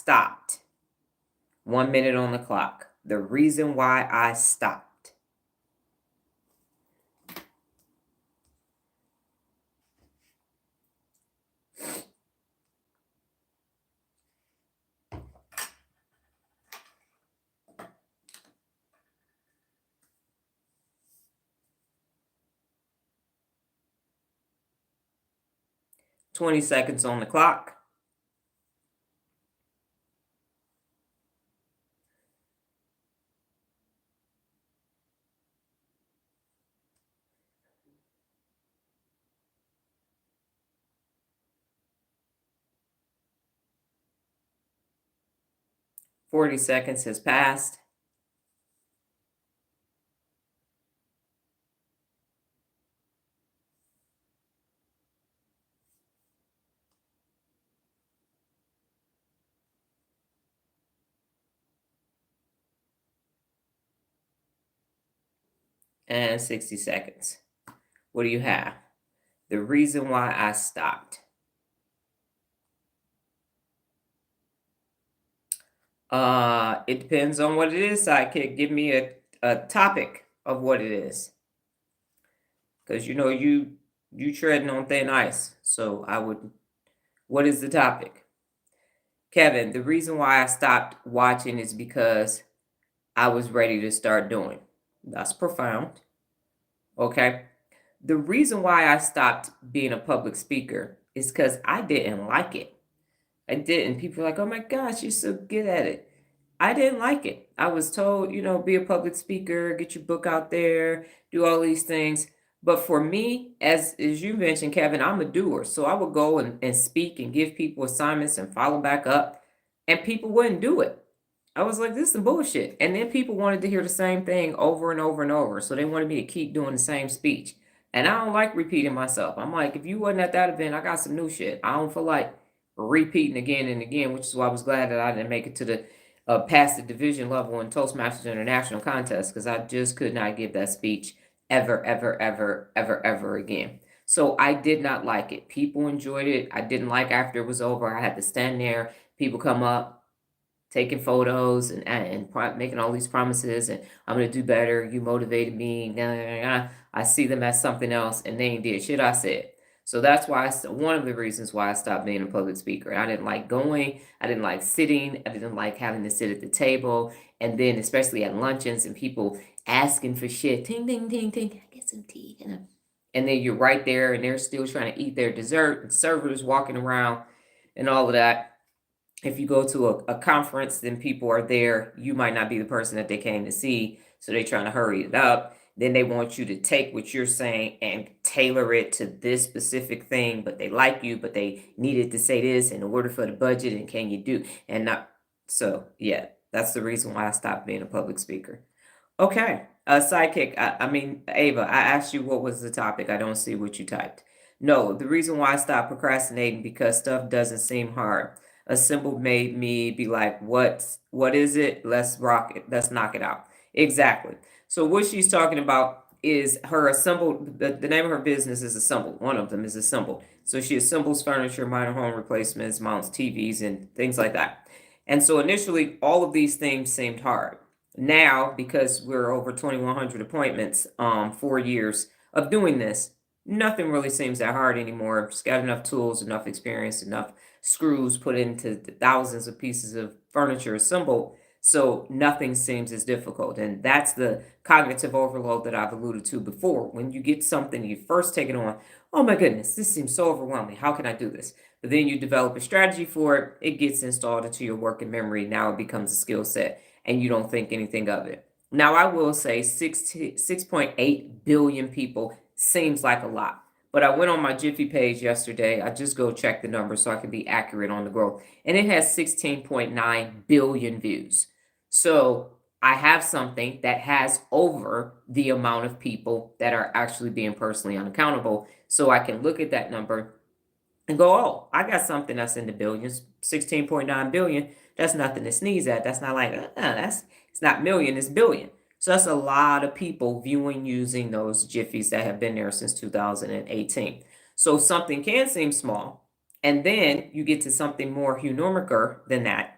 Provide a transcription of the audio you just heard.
stopped. 1 minute on the clock. The reason why I stopped. Twenty seconds on the clock. $40 seconds has passed. And 60 seconds. What do you have? The reason why I stopped. It depends on what it is, Sidekick. Give me a topic of what it is. Because you treading on thin ice. So what is the topic? Kevin, the reason why I stopped watching is because I was ready to start doing. That's profound. Okay. The reason why I stopped being a public speaker is because I didn't like it. I didn't. People are like, oh my gosh, you're so good at it. I didn't like it. I was told, be a public speaker, get your book out there, do all these things. But for me, as you mentioned, Kevin, I'm a doer. So I would go and speak and give people assignments and follow back up, and people wouldn't do it. I was like, this is some bullshit. And then people wanted to hear the same thing over and over and over. So they wanted me to keep doing the same speech. And I don't like repeating myself. I'm like, if you wasn't at that event, I got some new shit. I don't feel like repeating again and again, which is why I was glad that I didn't make it to the past the division level in Toastmasters International contest, because I just could not give that speech ever, ever, ever, ever, ever again. So I did not like it. People enjoyed it. I didn't like after it was over. I had to stand there. People come up, taking photos and making all these promises, and I'm gonna do better. You motivated me. Nah, nah, nah, nah. I see them as something else, and they ain't did shit I said. So that's why one of the reasons why I stopped being a public speaker. I didn't like going. I didn't like sitting. I didn't like having to sit at the table, and then especially at luncheons and people asking for shit. Ting, ting, ting, ting. Get some tea. And then you're right there, and they're still trying to eat their dessert, and servers walking around, and all of that. If you go to a conference, then people are there. You might not be the person that they came to see, so they're trying to hurry it up. Then they want you to take what you're saying and tailor it to this specific thing, but they like you, but they needed to say this in order for the budget, and can you do and not. So yeah, that's the reason why I stopped being a public speaker. Okay, sidekick. I mean, Ava, I asked you what was the topic. I don't see what you typed. No, the reason why I stopped procrastinating because stuff doesn't seem hard. A symbol made me be like, what is it? Let's rock it. Let's knock it out. Exactly. So what she's talking about is her assemble. The name of her business is Assemble. One of them is Assemble. So she assembles furniture, minor home replacements, mounts TVs, and things like that. And so initially, all of these things seemed hard. Now, because we're over 2,100 appointments, 4 years of doing this, nothing really seems that hard anymore. Just got enough tools, enough experience, enough screws put into the thousands of pieces of furniture assembled. So nothing seems as difficult. And that's the cognitive overload that I've alluded to before. When you get something, you first take it on, oh my goodness, this seems so overwhelming. How can I do this? But then you develop a strategy for it, it gets installed into your working memory. Now it becomes a skill set and you don't think anything of it. Now, I will say 6.8 billion people seems like a lot. But I went on my Jiffy page yesterday. I just go check the numbers so I can be accurate on the growth. And it has 16.9 billion views. So I have something that has over the amount of people that are actually being personally unaccountable. So I can look at that number and go, oh, I got something that's in the billions, 16.9 billion. That's nothing to sneeze at. That's not like, it's not million, it's billion. So that's a lot of people viewing using those jiffies that have been there since 2018. So something can seem small, and then you get to something more humongous than that,